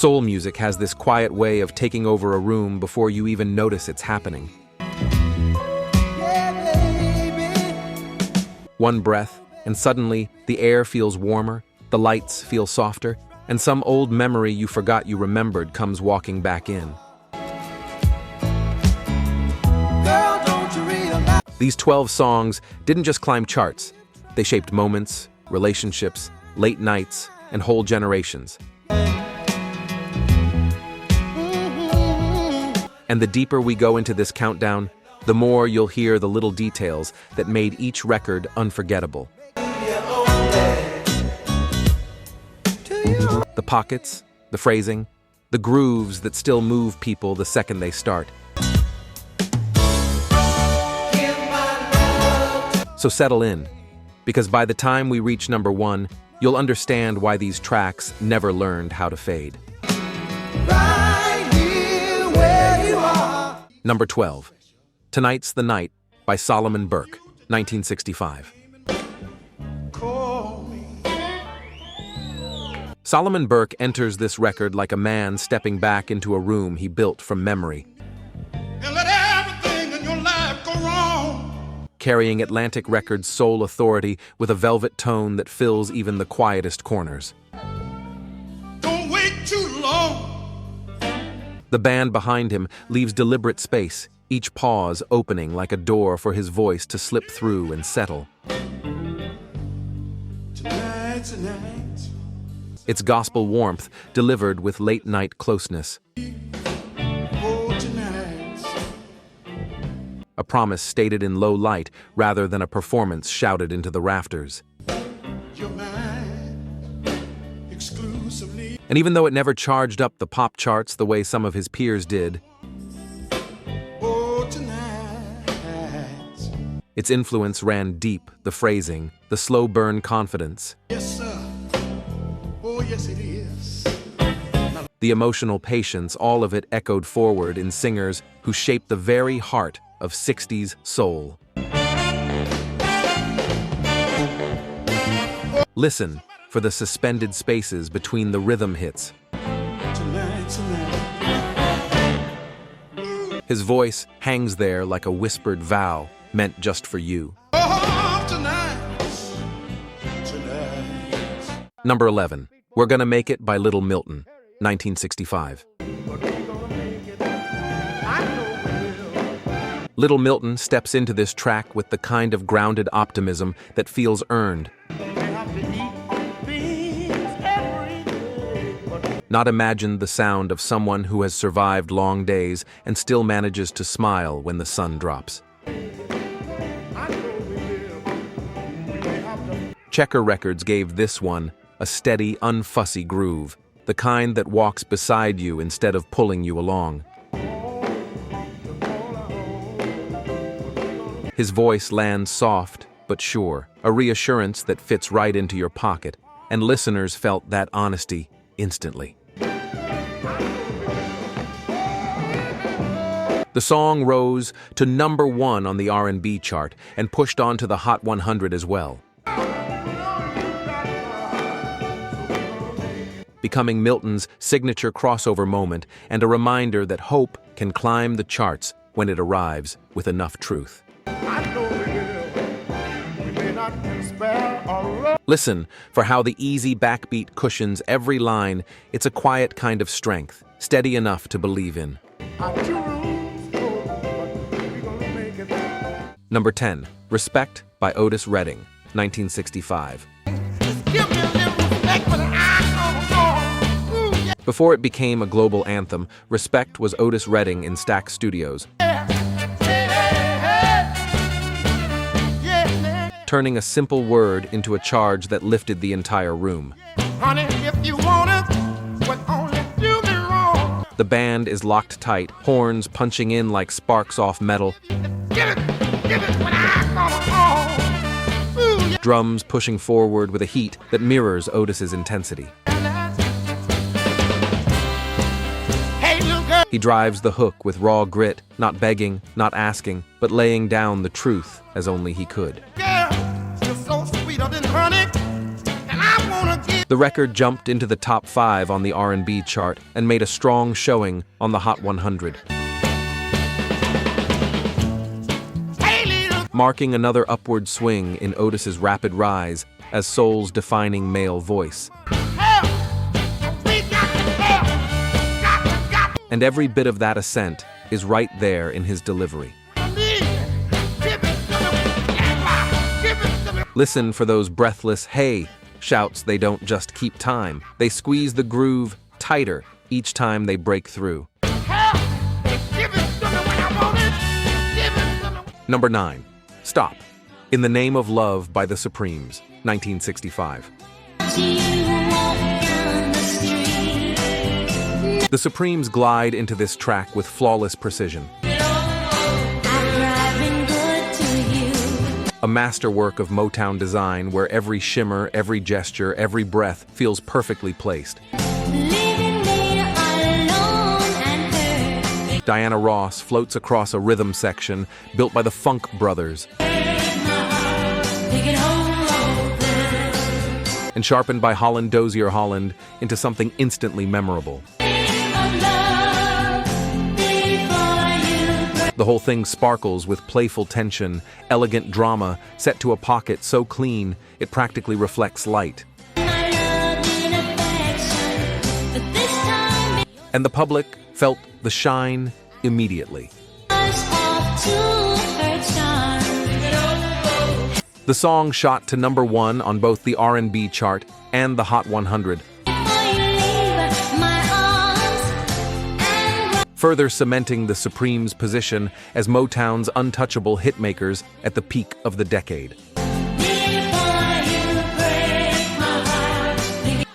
Soul music has this quiet way of taking over a room before you even notice it's happening. One breath, and suddenly the air feels warmer, the lights feel softer, and some old memory you forgot you remembered comes walking back in. These 12 songs didn't just climb charts. They shaped moments, relationships, late nights, and whole generations. And the deeper we go into this countdown, the more you'll hear the little details that made each record unforgettable. The pockets, the phrasing, the grooves that still move people the second they start. So settle in, because by the time we reach number 1, you'll understand why these tracks never learned how to fade. Right here where you are. Number 12, Tonight's the Night by Solomon Burke, 1965. Solomon Burke enters this record like a man stepping back into a room he built from memory. And let everything in your life go wrong. Carrying Atlantic Records' soul authority with a velvet tone that fills even the quietest corners. Don't wait too long. The band behind him leaves deliberate space, each pause opening like a door for his voice to slip through and settle. Tonight. It's gospel warmth delivered with late-night closeness. A promise stated in low light rather than a performance shouted into the rafters. And even though it never charged up the pop charts the way some of his peers did, its influence ran deep, the phrasing, the slow burn confidence. Yes, sir. Oh, yes, it is. The emotional patience, all of it echoed forward in singers who shaped the very heart of 60s soul. Listen for the suspended spaces between the rhythm hits. His voice hangs there like a whispered vow meant just for you. Number 11, We're Gonna Make It by Little Milton, 1965. Little Milton steps into this track with the kind of grounded optimism that feels earned. Not imagined the sound of someone who has survived long days and still manages to smile when the sun drops. Checker Records gave this one a steady, unfussy groove, the kind that walks beside you instead of pulling you along. His voice lands soft but sure, a reassurance that fits right into your pocket, and listeners felt that honesty instantly. The song rose to number 1 on the R&B chart and pushed on to the Hot 100 as well, becoming Milton's signature crossover moment and a reminder that hope can climb the charts when it arrives with enough truth. Listen for how the easy backbeat cushions every line. It's a quiet kind of strength, steady enough to believe in. Number 10, Respect by Otis Redding, 1965. Before it became a global anthem, Respect was Otis Redding in Stax Studios, turning a simple word into a charge that lifted the entire room. Honey, if you want it, but only do me wrong. The band is locked tight, horns punching in like sparks off metal. Give it when I call home. Ooh, yeah. Drums pushing forward with a heat that mirrors Otis's intensity. He drives the hook with raw grit, not begging, not asking, but laying down the truth as only he could. Girl, you're so sweeter than honey, and The record jumped into the top 5 on the R&B chart and made a strong showing on the Hot 100. Marking another upward swing in Otis's rapid rise as soul's defining male voice. And every bit of that ascent is right there in his delivery. Listen for those breathless "hey" shouts. They don't just keep time. They squeeze the groove tighter each time they break through. Number 9. Stop. In the Name of Love by the Supremes, 1965. The Supremes glide into this track with flawless precision. A masterwork of Motown design where every shimmer, every gesture, every breath feels perfectly placed. Diana Ross floats across a rhythm section built by the Funk Brothers and sharpened by Holland Dozier Holland into something instantly memorable. The whole thing sparkles with playful tension, elegant drama set to a pocket so clean it practically reflects light. And the public felt the shine immediately. The song shot to number 1 on both the R&B chart and the Hot 100. Further cementing the Supremes' position as Motown's untouchable hitmakers at the peak of the decade.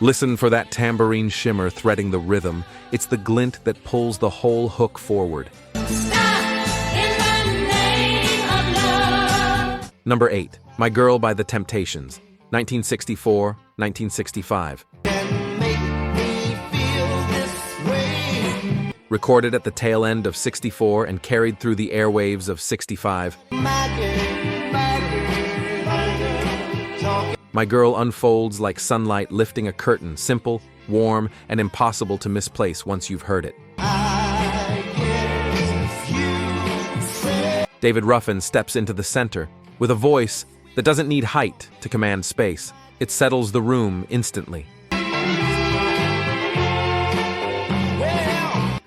Listen for that tambourine shimmer threading the rhythm. It's the glint that pulls the whole hook forward. Number 8. My Girl by the Temptations, 1964-1965. Recorded at the tail end of '64 and carried through the airwaves of '65. My Girl unfolds like sunlight lifting a curtain, simple, warm, and impossible to misplace once you've heard it. David Ruffin steps into the center with a voice that doesn't need height to command space. It settles the room instantly.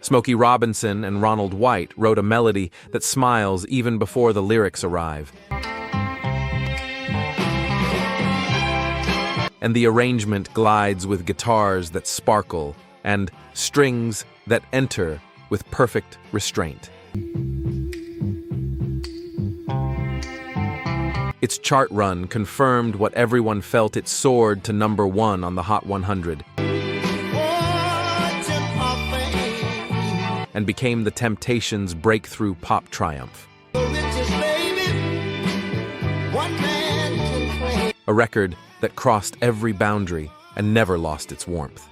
Smokey Robinson and Ronald White wrote a melody that smiles even before the lyrics arrive. And the arrangement glides with guitars that sparkle and strings that enter with perfect restraint. Its chart run confirmed what everyone felt. It soared to number 1 on the Hot 100. And became the Temptations' breakthrough pop triumph. A record that crossed every boundary and never lost its warmth.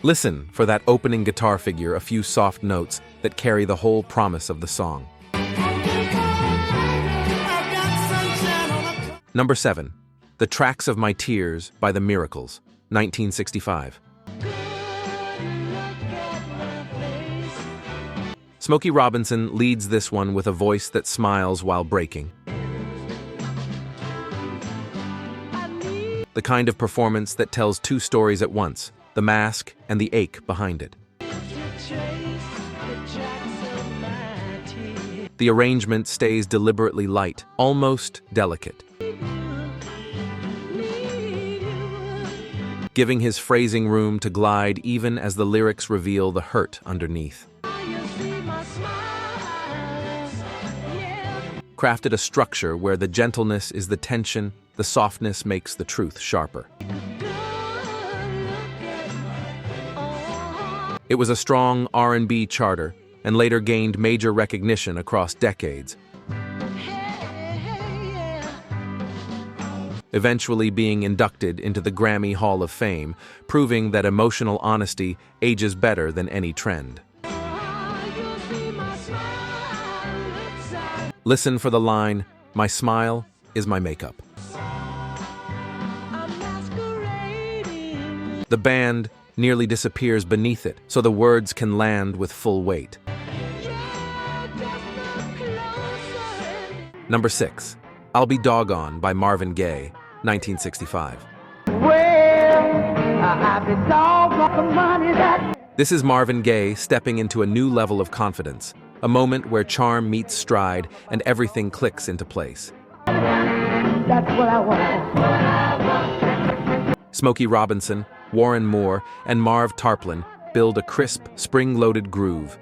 Listen for that opening guitar figure, a few soft notes that carry the whole promise of the song. Number 7. The Tracks of My Tears by the Miracles, 1965. Smokey Robinson leads this one with a voice that smiles while breaking. The kind of performance that tells 2 stories at once, the mask and the ache behind it. The arrangement stays deliberately light, almost delicate, giving his phrasing room to glide even as the lyrics reveal the hurt underneath. Crafted a structure where the gentleness is the tension, the softness makes the truth sharper. It was a strong R&B charter and later gained major recognition across decades, eventually being inducted into the Grammy Hall of Fame, proving that emotional honesty ages better than any trend. Listen for the line, "My smile is my makeup. The band nearly disappears beneath it, so the words can land with full weight. Number 6. I'll Be Dogon by Marvin Gaye, 1965. This is Marvin Gaye stepping into a new level of confidence, a moment where charm meets stride and everything clicks into place. That's what I want. Smokey Robinson, Warren Moore, and Marv Tarplin build a crisp, spring-loaded groove.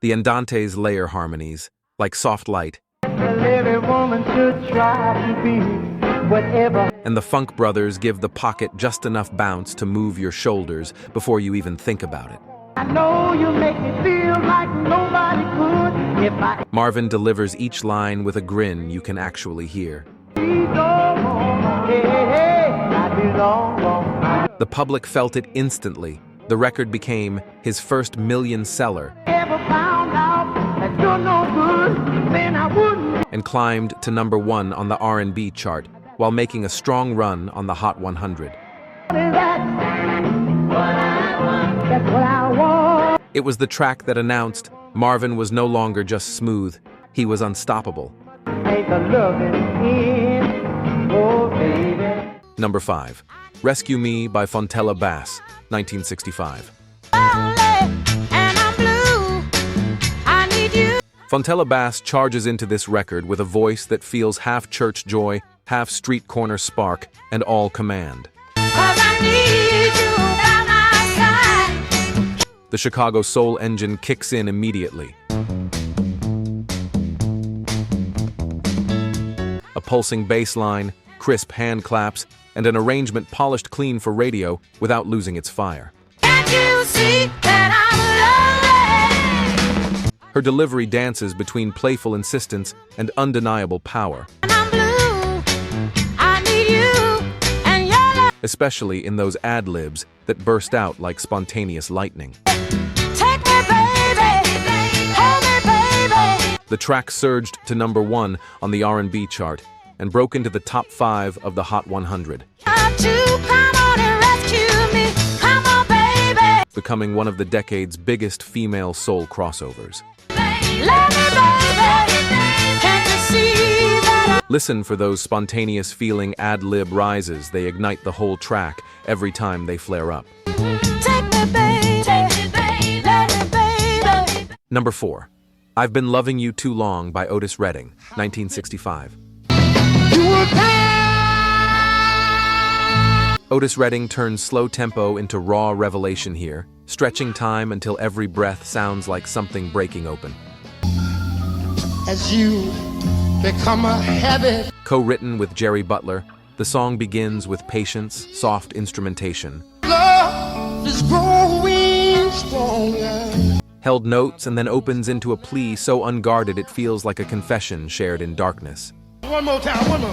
The Andantes layer harmonies, like soft light, Every woman should try to be whatever. And the Funk Brothers give the pocket just enough bounce to move your shoulders before you even think about it. I know you make me feel like nobody could if I Marvin delivers each line with a grin you can actually hear. The public felt it instantly. The record became his first million seller and climbed to number 1 on the R&B chart while making a strong run on the Hot 100. It was the track that announced Marvin was no longer just smooth, he was unstoppable. Number 5. Rescue Me by Fontella Bass, 1965. Fontella Bass charges into this record with a voice that feels half church joy, half street corner spark, and all command. The Chicago soul engine kicks in immediately. A pulsing bass line, crisp hand claps, and an arrangement polished clean for radio without losing its fire. Can't you see that I'm lonely? Her delivery dances between playful insistence and undeniable power. And I'm blue. I need you and your love. Especially in those ad-libs that burst out like spontaneous lightning. Take me, baby. Hold me, baby. The track surged to number 1 on the R&B chart and broke into the top 5 of the Hot 100. Come on and rescue me. Come on, baby. Becoming one of the decade's biggest female soul crossovers. Let me, baby. Can't you see that Listen for those spontaneous feeling ad-lib rises. They ignite the whole track every time they flare up. Take me, baby. Let me, baby. Number 4. I've Been Loving You Too Long by Otis Redding, 1965. Otis Redding turns slow tempo into raw revelation here, stretching time until every breath sounds like something breaking open. As you become a habit. Co-written with Jerry Butler, the song begins with patience, soft instrumentation, Love is growing stronger. held notes, and then opens into a plea so unguarded it feels like a confession shared in darkness. One more time, one more.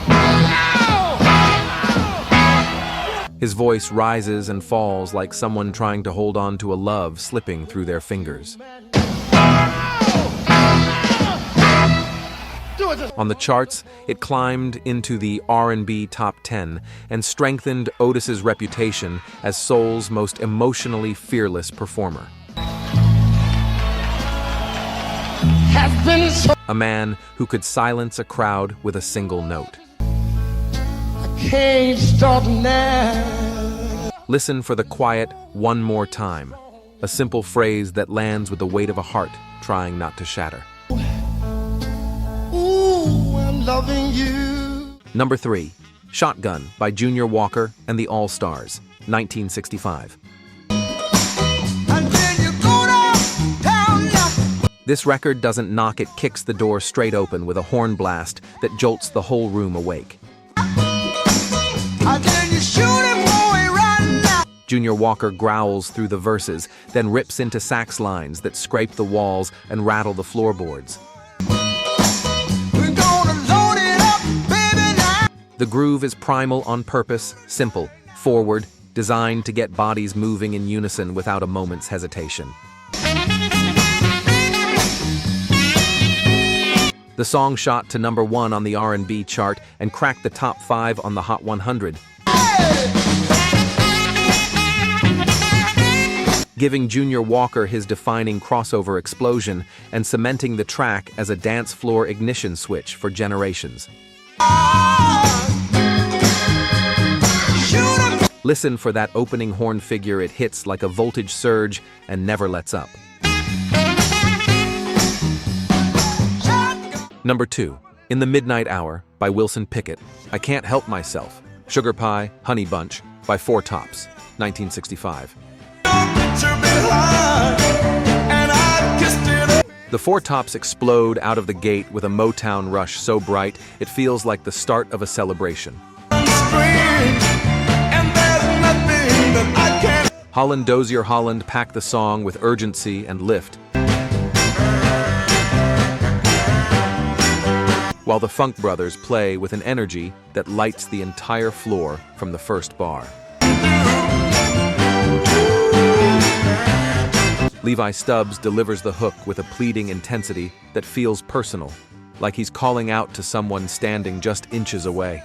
His voice rises and falls like someone trying to hold on to a love slipping through their fingers. On the charts, it climbed into the R&B top 10 and strengthened Otis's reputation as soul's most emotionally fearless performer. Has been so. A man who could silence a crowd with a single note. I can't stop now. Listen for the quiet "one more time," a simple phrase that lands with the weight of a heart trying not to shatter. Ooh, I'm loving you. Number 3. Shotgun by Junior Walker and the All-Stars, 1965. And then you go down now. This record doesn't knock, it kicks the door straight open with a horn blast that jolts the whole room awake. And then you shoot him boy right now. Junior Walker growls through the verses, then rips into sax lines that scrape the walls and rattle the floorboards. We're gonna load it up, baby, now. The groove is primal on purpose, simple, forward, designed to get bodies moving in unison without a moment's hesitation. The song shot to #1 on the R&B chart and cracked the top 5 on the Hot 100. Giving Junior Walker his defining crossover explosion and cementing the track as a dance floor ignition switch for generations. Listen for that opening horn figure. It hits like a voltage surge and never lets up. Number 2, In the Midnight Hour by Wilson Pickett. I Can't Help Myself, Sugar Pie, Honey Bunch by Four Tops, 1965. The Four Tops explode out of the gate with a Motown rush so bright it feels like the start of a celebration. Holland Dozier Holland pack the song with urgency and lift, while the Funk Brothers play with an energy that lights the entire floor from the first bar. Levi Stubbs delivers the hook with a pleading intensity that feels personal, like he's calling out to someone standing just inches away.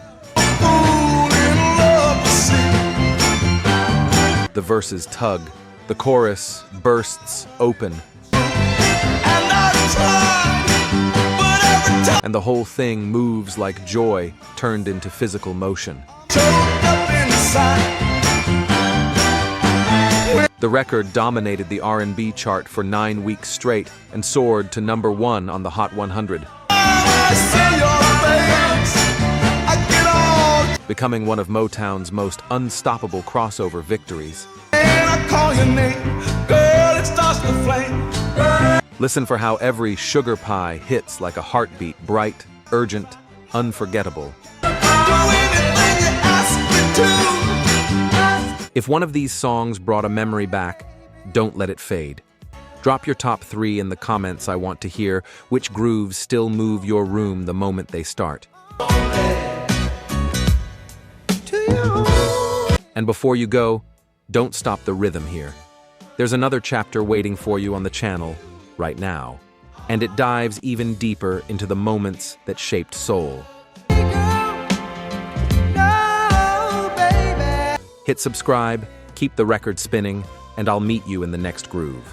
The verses tug, the chorus bursts open, and the whole thing moves like joy turned into physical motion. The record dominated the R&B chart for 9 weeks straight and soared to #1 on the Hot 100, becoming one of Motown's most unstoppable crossover victories. Listen for how every Sugar Pie hits like a heartbeat, bright, urgent, unforgettable. If one of these songs brought a memory back, don't let it fade. Drop your top 3 in the comments. I want to hear which grooves still move your room the moment they start. And before you go, don't stop the rhythm here. There's another chapter waiting for you on the channel right now, and it dives even deeper into the moments that shaped soul. Hit subscribe, keep the record spinning, and I'll meet you in the next groove.